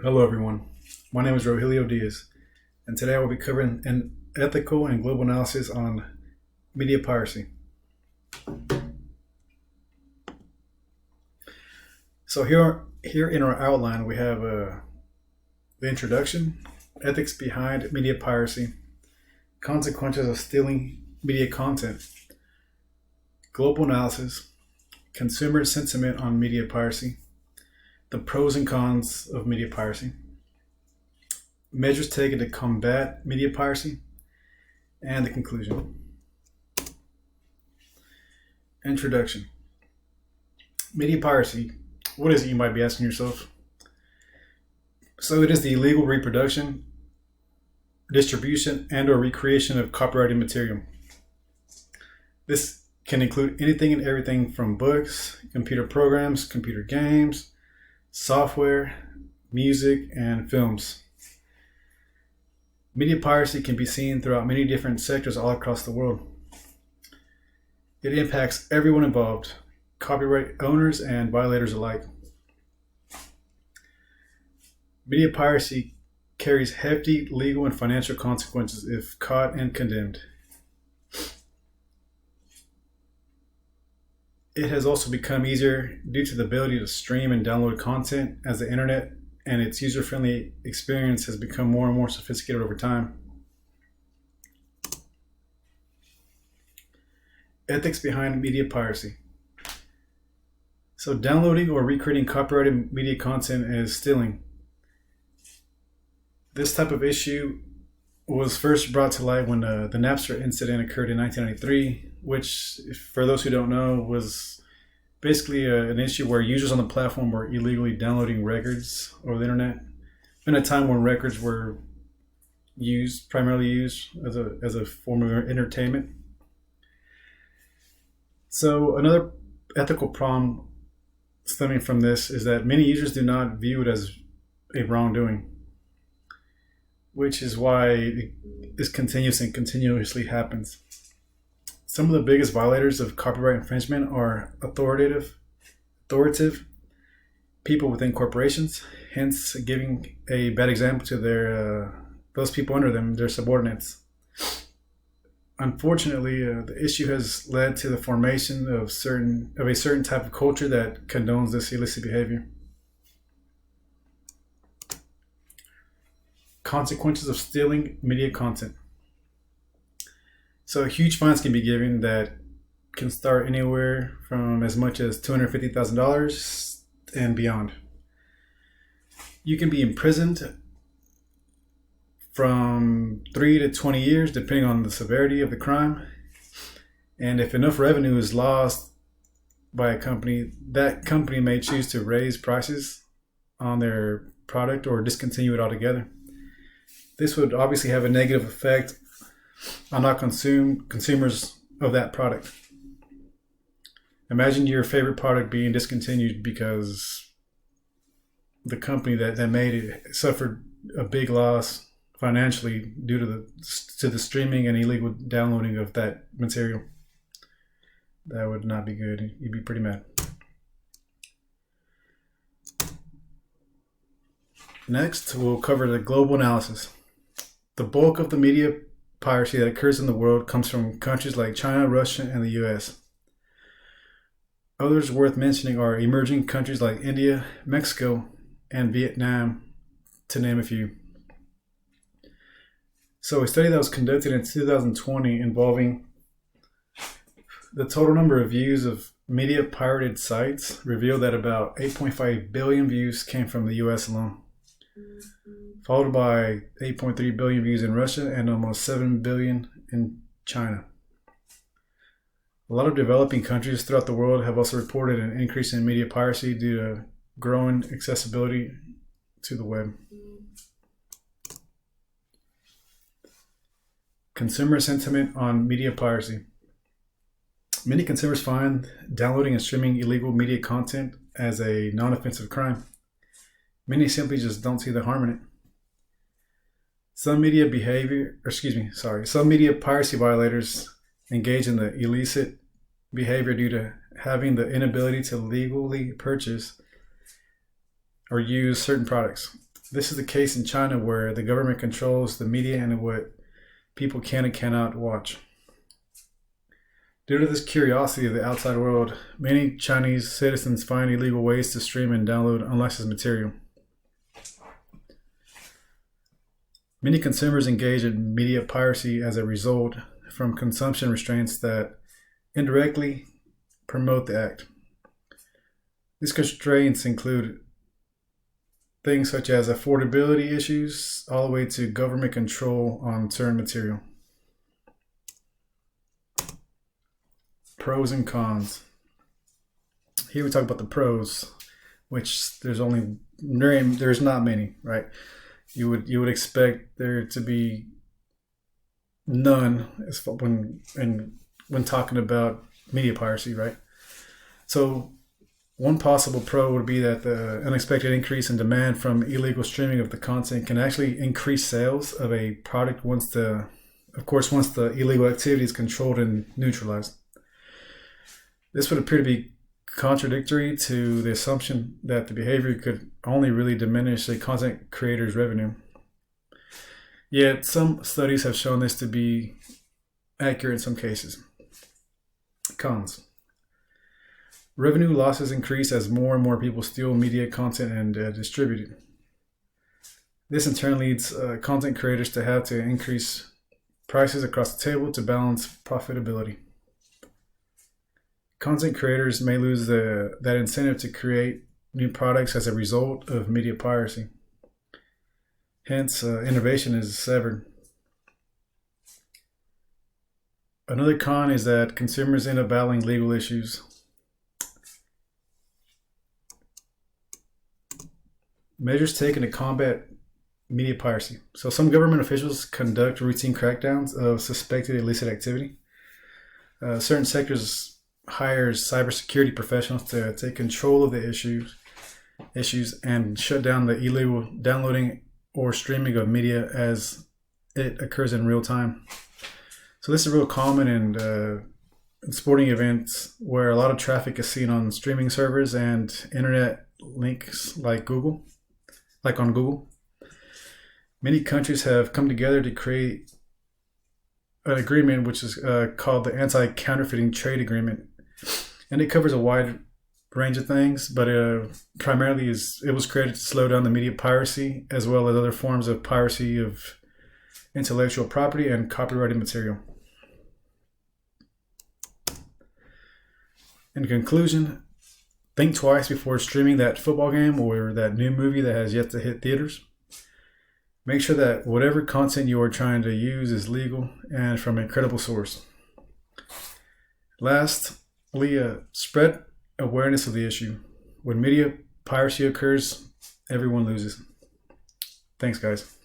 Hello everyone, my name is Rogelio Diaz, and today I will be covering an ethical and global analysis on media piracy. So here in our outline we have the introduction, ethics behind media piracy, consequences of stealing media content, global analysis, consumer sentiment on media piracy, the pros and cons of media piracy, measures taken to combat media piracy, and the conclusion. Introduction. Media piracy. What is it, you might be asking yourself? So it is the illegal reproduction, distribution, and or recreation of copyrighted material. This can include anything and everything from books, computer programs, computer games, software, music, and films. Media piracy can be seen throughout many different sectors all across the world. It impacts everyone involved, copyright owners and violators alike. Media piracy carries hefty legal and financial consequences if caught and condemned. It has also become easier due to the ability to stream and download content as the internet and its user-friendly experience has become more and more sophisticated over time. Ethics behind media piracy. So downloading or recreating copyrighted media content is stealing. This type of issue was first brought to light when the Napster incident occurred in 1993, which, for those who don't know, was basically an issue where users on the platform were illegally downloading records over the internet in a time when records were primarily used as a form of entertainment. So another ethical problem stemming from this is that many users do not view it as a wrongdoing, which is why this continues and continuously happens. Some of the biggest violators of copyright infringement are authoritative people within corporations, hence giving a bad example to those people under them, their subordinates. Unfortunately, the issue has led to the formation of a certain type of culture that condones this illicit behavior. Consequences of stealing media content. So huge fines can be given that can start anywhere from as much as $250,000 and beyond. You can be imprisoned from 3 to 20 years depending on the severity of the crime. And if enough revenue is lost by a company, that company may choose to raise prices on their product or discontinue it altogether. This would obviously have a negative effect on all consumers of that product. Imagine your favorite product being discontinued because the company that made it suffered a big loss financially due to the streaming and illegal downloading of that material. That would not be good. You'd be pretty mad. Next, we'll cover the global analysis. The bulk of the media piracy that occurs in the world comes from countries like China, Russia, and the US. Others worth mentioning are emerging countries like India, Mexico, and Vietnam, to name a few. So a study that was conducted in 2020 involving the total number of views of media pirated sites revealed that about 8.5 billion views came from the US alone, followed by 8.3 billion views in Russia and almost 7 billion in China. A lot of developing countries throughout the world have also reported an increase in media piracy due to growing accessibility to the web. Consumer sentiment on media piracy. Many consumers find downloading and streaming illegal media content as a non-offensive crime. Many simply just don't see the harm in it. Some media piracy violators engage in the illicit behavior due to having the inability to legally purchase or use certain products. This is the case in China, where the government controls the media and what people can and cannot watch. Due to this curiosity of the outside world, many Chinese citizens find illegal ways to stream and download unlicensed material. Many consumers engage in media piracy as a result from consumption restraints that indirectly promote the act. These constraints include things such as affordability issues, all the way to government control on certain material. Pros and cons. Here we talk about the pros, which there's not many, right? You would expect there to be none when talking about media piracy, right? So one possible pro would be that the unexpected increase in demand from illegal streaming of the content can actually increase sales of a product once the illegal activity is controlled and neutralized. This would appear to be contradictory to the assumption that the behavior could only really diminish a content creator's revenue. Yet some studies have shown this to be accurate in some cases. Cons. Revenue losses increase as more and more people steal media content and distribute it. This in turn leads content creators to have to increase prices across the table to balance profitability. Content creators may lose that incentive to create new products as a result of media piracy. Hence, innovation is severed. Another con is that consumers end up battling legal issues. Measures taken to combat media piracy. So some government officials conduct routine crackdowns of suspected illicit activity. Certain sectors hire cybersecurity professionals to take control of the issues and shut down the illegal downloading or streaming of media as it occurs in real time. So this is real common in sporting events where a lot of traffic is seen on streaming servers and internet links like on Google. Many countries have come together to create an agreement which is called the Anti-Counterfeiting Trade Agreement, and it covers a wide range of things, but primarily it was created to slow down the media piracy as well as other forms of piracy of intellectual property and copyrighted material. In conclusion, think twice before streaming that football game or that new movie that has yet to hit theaters. Make sure that whatever content you are trying to use is legal and from a credible source. Lastly, spread awareness of the issue. When media piracy occurs, everyone loses. Thanks, guys.